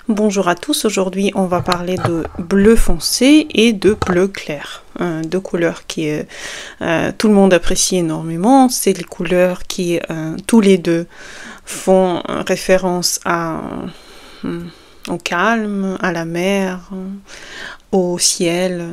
Bonjour à tous, aujourd'hui on va parler de bleu foncé et de bleu clair. Deux couleurs qui tout le monde apprécie énormément. C'est les couleurs qui tous les deux font référence au calme, à la mer, au ciel,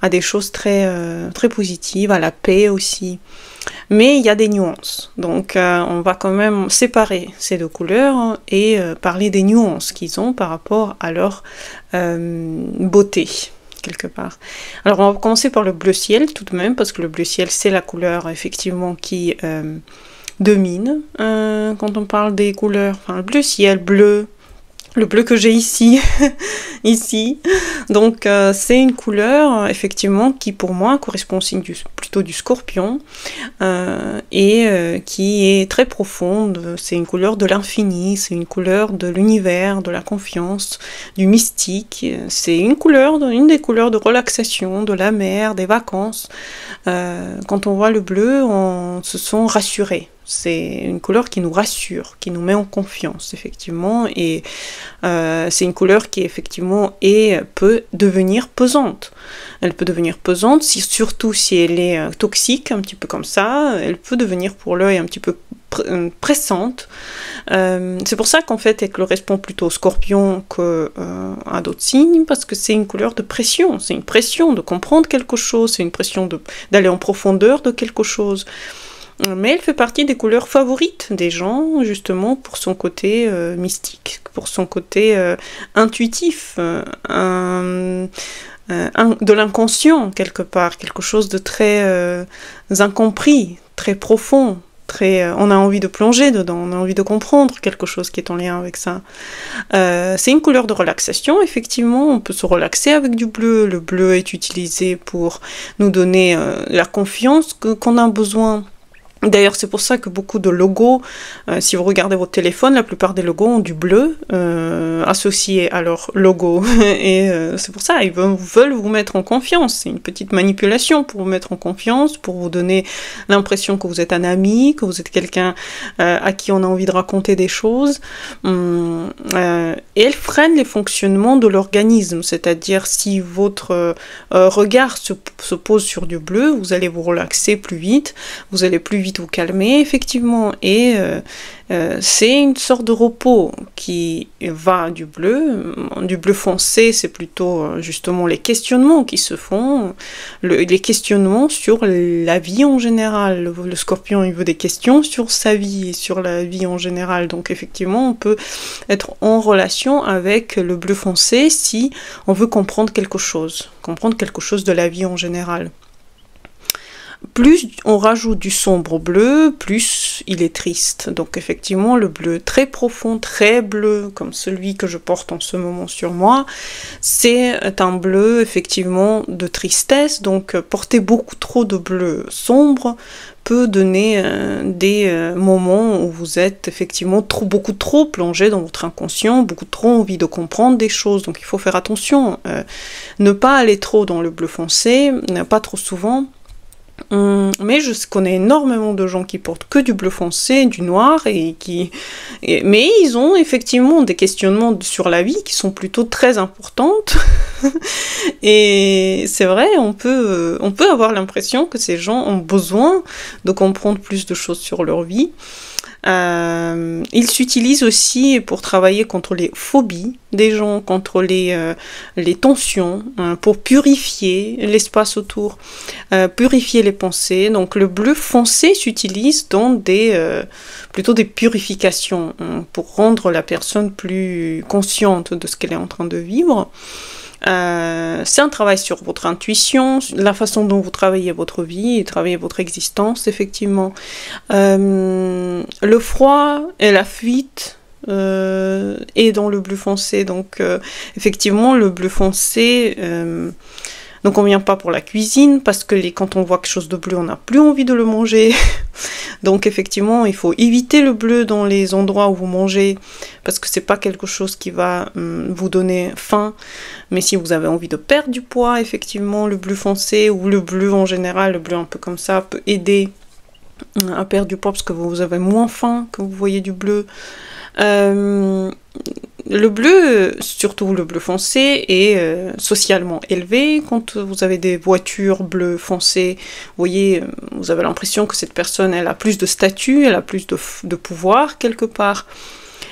à des choses très positives, à la paix aussi. Mais il y a des nuances, donc on va quand même séparer ces deux couleurs et parler des nuances qu'ils ont par rapport à leur beauté, quelque part. Alors on va commencer par le bleu ciel tout de même, parce que le bleu ciel c'est la couleur effectivement qui domine quand on parle des couleurs, enfin le bleu ciel, le bleu que j'ai ici, ici. Donc c'est une couleur effectivement qui pour moi correspond au signe plutôt du scorpion et qui est très profonde. C'est une couleur de l'infini, c'est une couleur de l'univers, de la confiance, du mystique. C'est une des couleurs de relaxation, de la mer, des vacances. Quand on voit le bleu, on se sent rassuré. C'est une couleur qui nous rassure, qui nous met en confiance, effectivement, et c'est une couleur qui, effectivement, peut devenir pesante. Elle peut devenir pesante, surtout si elle est toxique, un petit peu comme ça. Elle peut devenir pour l'œil un petit peu pressante. C'est pour ça qu'en fait, elle correspond plutôt au scorpion qu'à d'autres signes, parce que c'est une couleur de pression. C'est une pression de comprendre quelque chose, c'est une pression d'aller en profondeur de quelque chose. Mais elle fait partie des couleurs favorites des gens, justement, pour son côté mystique, pour son côté intuitif, de l'inconscient, quelque part, quelque chose de très incompris, très profond. On a envie de plonger dedans, on a envie de comprendre quelque chose qui est en lien avec ça. C'est une couleur de relaxation, effectivement, on peut se relaxer avec du bleu. Le bleu est utilisé pour nous donner la confiance qu'on a besoin. D'ailleurs, c'est pour ça que beaucoup de logos, si vous regardez votre téléphone, la plupart des logos ont du bleu associé à leur logo. Et c'est pour ça, ils veulent vous mettre en confiance. C'est une petite manipulation pour vous mettre en confiance, pour vous donner l'impression que vous êtes un ami, que vous êtes quelqu'un à qui on a envie de raconter des choses. Et elle freine les fonctionnements de l'organisme. C'est-à-dire, si votre regard se pose sur du bleu, vous allez vous relaxer plus vite, vous allez plus vite vous calmer, effectivement, et c'est une sorte de repos qui va du bleu. Du bleu foncé, c'est plutôt justement les questionnements qui se font, les questionnements sur la vie en général. Le scorpion, il veut des questions sur sa vie et sur la vie en général, donc effectivement, on peut être en relation avec le bleu foncé si on veut comprendre quelque chose de la vie en général. Plus on rajoute du sombre bleu, plus il est triste. Donc effectivement, le bleu très profond, très bleu, comme celui que je porte en ce moment sur moi, c'est un bleu effectivement de tristesse. Donc porter beaucoup trop de bleu sombre peut donner des moments où vous êtes effectivement beaucoup trop plongé dans votre inconscient, beaucoup trop envie de comprendre des choses. Donc il faut faire attention, ne pas aller trop dans le bleu foncé, pas trop souvent. Mais je connais énormément de gens qui portent que du bleu foncé, du noir, mais ils ont effectivement des questionnements sur la vie qui sont plutôt très importantes. Et c'est vrai, on peut avoir l'impression que ces gens ont besoin de comprendre plus de choses sur leur vie. Il s'utilise aussi pour travailler contre les phobies des gens, contre les tensions, pour purifier l'espace autour, purifier les pensées. Donc le bleu foncé s'utilise dans plutôt des purifications, pour rendre la personne plus consciente de ce qu'elle est en train de vivre. C'est un travail sur votre intuition, la façon dont vous travaillez votre vie et travaillez votre existence, effectivement. Le froid et la fuite est dans le bleu foncé, donc effectivement le bleu foncé, donc on vient pas pour la cuisine, parce que quand on voit quelque chose de bleu, on n'a plus envie de le manger. Donc effectivement, il faut éviter le bleu dans les endroits où vous mangez, parce que c'est pas quelque chose qui va vous donner faim. Mais si vous avez envie de perdre du poids, effectivement, le bleu foncé ou le bleu en général, le bleu un peu comme ça, peut aider à perdre du poids parce que vous avez moins faim que vous voyez du bleu. le bleu, surtout le bleu foncé, est socialement élevé. Quand vous avez des voitures bleu foncé, vous voyez, vous avez l'impression que cette personne, elle a plus de statut, elle a plus de pouvoir quelque part.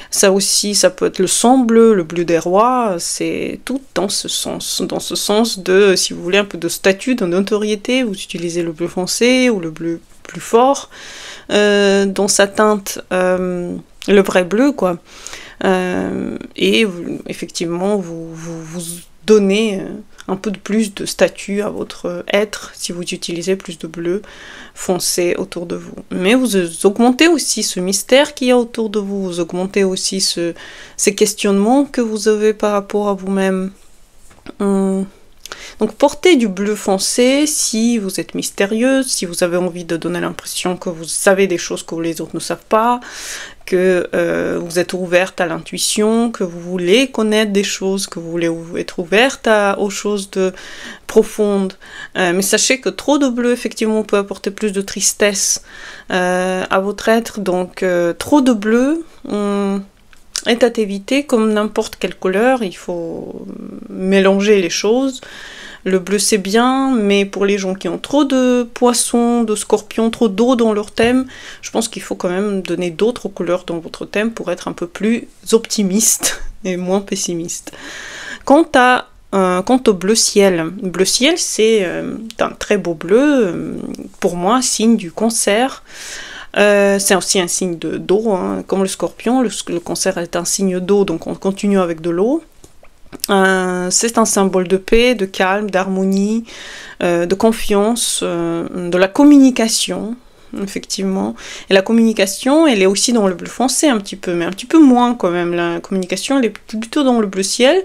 Ça aussi, ça peut être le sang bleu, le bleu des rois, c'est tout dans ce sens de, si vous voulez, un peu de statut, de notoriété, vous utilisez le bleu foncé ou le bleu plus fort, dans sa teinte, le vrai bleu, quoi. Et effectivement, vous donnez un peu de plus de statut à votre être si vous utilisez plus de bleu foncé autour de vous. Mais vous augmentez aussi ce mystère qu'il y a autour de vous, vous augmentez aussi ces questionnements que vous avez par rapport à vous-même. Donc portez du bleu foncé si vous êtes mystérieuse, si vous avez envie de donner l'impression que vous savez des choses que les autres ne savent pas, que vous êtes ouverte à l'intuition, que vous voulez connaître des choses, que vous voulez être ouverte aux choses profondes. Mais sachez que trop de bleu, effectivement, peut apporter plus de tristesse à votre être. Donc trop de bleu est à éviter, comme n'importe quelle couleur. Il faut mélanger les choses. Le bleu c'est bien, mais pour les gens qui ont trop de poissons, de scorpions, trop d'eau dans leur thème, je pense qu'il faut quand même donner d'autres couleurs dans votre thème pour être un peu plus optimiste et moins pessimiste. Quant au bleu ciel c'est un très beau bleu, pour moi, signe du Cancer. C'est aussi un signe d'eau, hein, comme le scorpion, le Cancer est un signe d'eau, donc on continue avec de l'eau. C'est un symbole de paix, de calme, d'harmonie, de confiance, de la communication, effectivement. Et la communication, elle est aussi dans le bleu foncé un petit peu, mais un petit peu moins quand même. La communication, elle est plutôt dans le bleu ciel.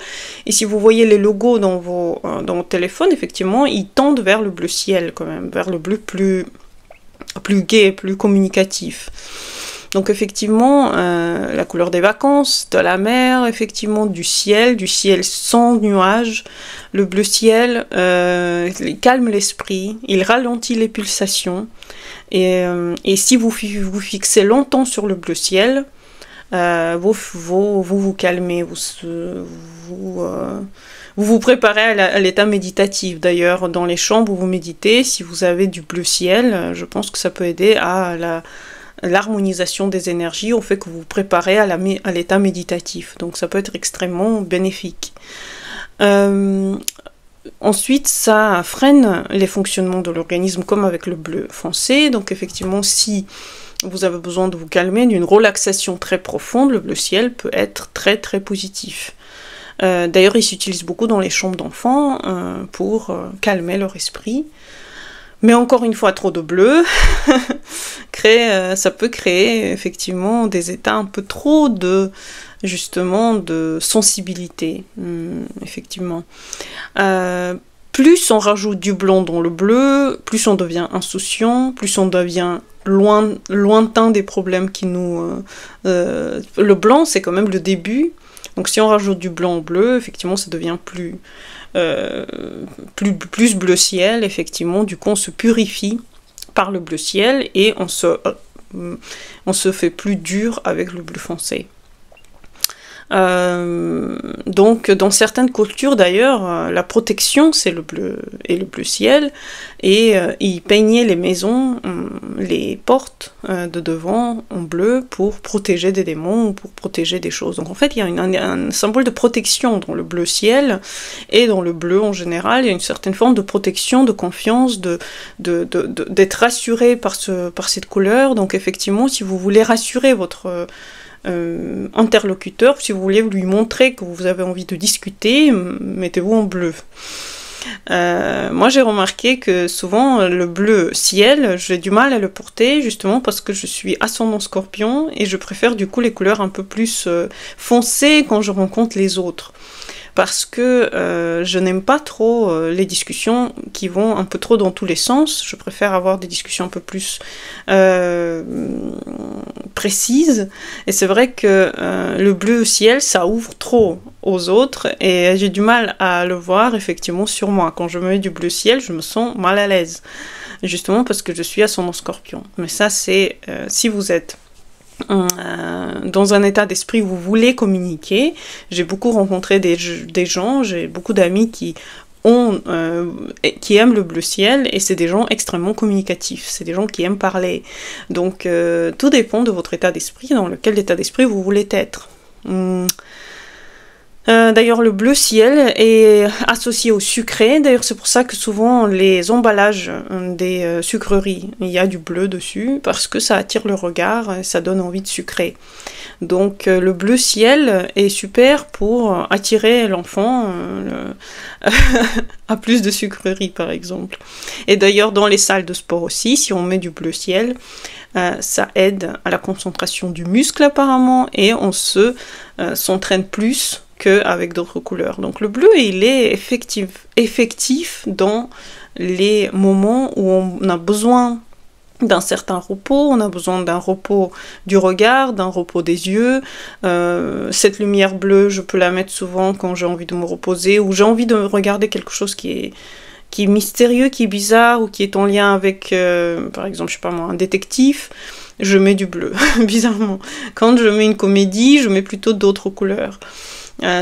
Et si vous voyez les logos dans vos téléphones, effectivement, ils tendent vers le bleu ciel quand même, vers le bleu plus gai, plus communicatif. Donc effectivement, la couleur des vacances, de la mer, effectivement du ciel sans nuages. Le bleu ciel, il calme l'esprit, il ralentit les pulsations. Et si vous fixez longtemps sur le bleu ciel, vous calmez, vous préparez à l'état méditatif. D'ailleurs, dans les chambres où vous méditez, si vous avez du bleu ciel, je pense que ça peut aider à l'harmonisation des énergies, au fait que vous vous préparez à l'état méditatif. Donc ça peut être extrêmement bénéfique. Ensuite, ça freine les fonctionnements de l'organisme comme avec le bleu foncé. Donc effectivement, si vous avez besoin de vous calmer, d'une relaxation très profonde, le bleu ciel peut être très très positif. D'ailleurs, il s'utilise beaucoup dans les chambres d'enfants pour calmer leur esprit. Mais encore une fois, trop de bleu, ça peut créer effectivement des états un peu trop de sensibilité, effectivement. Plus on rajoute du blanc dans le bleu, plus on devient insouciant, plus on devient lointain des problèmes qui nous... le blanc, c'est quand même le début. Donc si on rajoute du blanc au bleu, effectivement, ça devient plus bleu ciel, effectivement. Du coup, on se purifie par le bleu ciel et on se fait plus dur avec le bleu foncé. Donc dans certaines cultures d'ailleurs, la protection c'est le bleu ciel, et ils peignaient les maisons, les portes de devant en bleu pour protéger des démons ou pour protéger des choses. Donc en fait il y a un symbole de protection dans le bleu ciel et dans le bleu en général. Il y a une certaine forme de protection, de confiance, d'être rassuré par cette couleur. Donc effectivement, si vous voulez rassurer votre interlocuteur, si vous voulez lui montrer que vous avez envie de discuter, mettez-vous en bleu. Moi j'ai remarqué que souvent le bleu ciel, j'ai du mal à le porter justement parce que je suis ascendant Scorpion et je préfère du coup les couleurs un peu plus foncées quand je rencontre les autres. Parce que je n'aime pas trop les discussions qui vont un peu trop dans tous les sens. Je préfère avoir des discussions un peu plus précises. Et c'est vrai que le bleu ciel, ça ouvre trop aux autres. Et j'ai du mal à le voir effectivement sur moi. Quand je me mets du bleu ciel, je me sens mal à l'aise. Justement parce que je suis ascendant Scorpion. Mais ça, c'est si vous êtes dans un état d'esprit où vous voulez communiquer. J'ai beaucoup rencontré des gens, j'ai beaucoup d'amis qui aiment le bleu ciel, et c'est des gens extrêmement communicatifs, c'est des gens qui aiment parler. Donc tout dépend de votre état d'esprit, dans lequel état d'esprit vous voulez être. D'ailleurs, le bleu ciel est associé au sucré. D'ailleurs, c'est pour ça que souvent les emballages des sucreries, il y a du bleu dessus, parce que ça attire le regard et ça donne envie de sucrer. Donc le bleu ciel est super pour attirer l'enfant à plus de sucreries, par exemple. Et d'ailleurs, dans les salles de sport aussi, si on met du bleu ciel, ça aide à la concentration du muscle apparemment, et on s'entraîne plus qu'avec d'autres couleurs. Donc le bleu, il est effectif dans les moments où on a besoin d'un certain repos, on a besoin d'un repos du regard, d'un repos des yeux. Cette lumière bleue, je peux la mettre souvent quand j'ai envie de me reposer, ou j'ai envie de regarder quelque chose qui est mystérieux, qui est bizarre, ou qui est en lien avec, par exemple, je sais pas moi, un détective. Je mets du bleu, bizarrement. Quand je mets une comédie, je mets plutôt d'autres couleurs.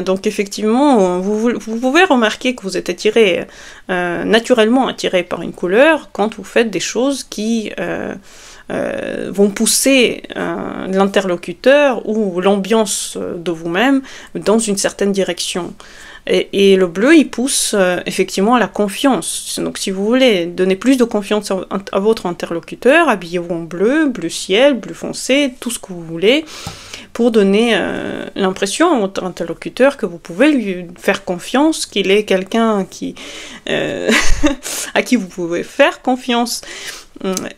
Donc effectivement, vous pouvez remarquer que vous êtes naturellement attiré par une couleur quand vous faites des choses qui vont pousser l'interlocuteur ou l'ambiance de vous-même dans une certaine direction. Et le bleu, il pousse effectivement à la confiance. Donc si vous voulez donner plus de confiance à votre interlocuteur, habillez-vous en bleu, bleu ciel, bleu foncé, tout ce que vous voulez, pour donner l'impression à votre interlocuteur que vous pouvez lui faire confiance, qu'il est quelqu'un à qui vous pouvez faire confiance,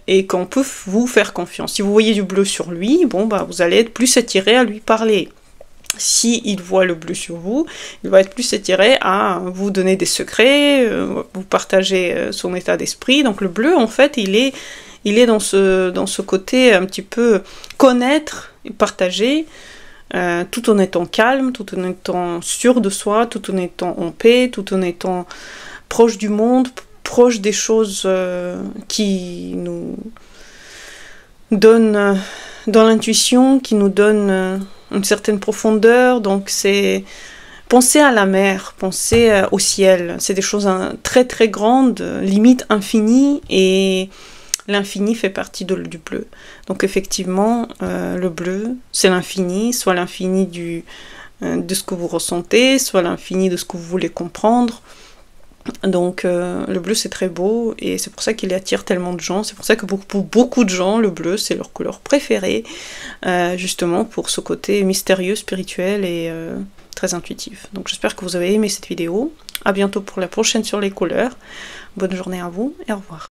et qu'on peut vous faire confiance. Si vous voyez du bleu sur lui, bon, bah, vous allez être plus attiré à lui parler. Si il voit le bleu sur vous, il va être plus attiré à vous donner des secrets, vous partager son état d'esprit. Donc le bleu, en fait, il est dans ce côté un petit peu connaître et partager, tout en étant calme, tout en étant sûr de soi, tout en étant en paix, tout en étant proche du monde, proche des choses qui nous donnent dans l'intuition, qui nous donnent une certaine profondeur. Donc c'est penser à la mer, penser au ciel, c'est des choses très très grandes, limite infinies, et l'infini fait partie du bleu. Donc effectivement, le bleu, c'est l'infini, soit l'infini de ce que vous ressentez, soit l'infini de ce que vous voulez comprendre. Donc le bleu, c'est très beau, et c'est pour ça qu'il attire tellement de gens. C'est pour ça que pour beaucoup de gens, le bleu, c'est leur couleur préférée, justement pour ce côté mystérieux, spirituel et très intuitif. Donc j'espère que vous avez aimé cette vidéo. À bientôt pour la prochaine sur les couleurs. Bonne journée à vous et au revoir.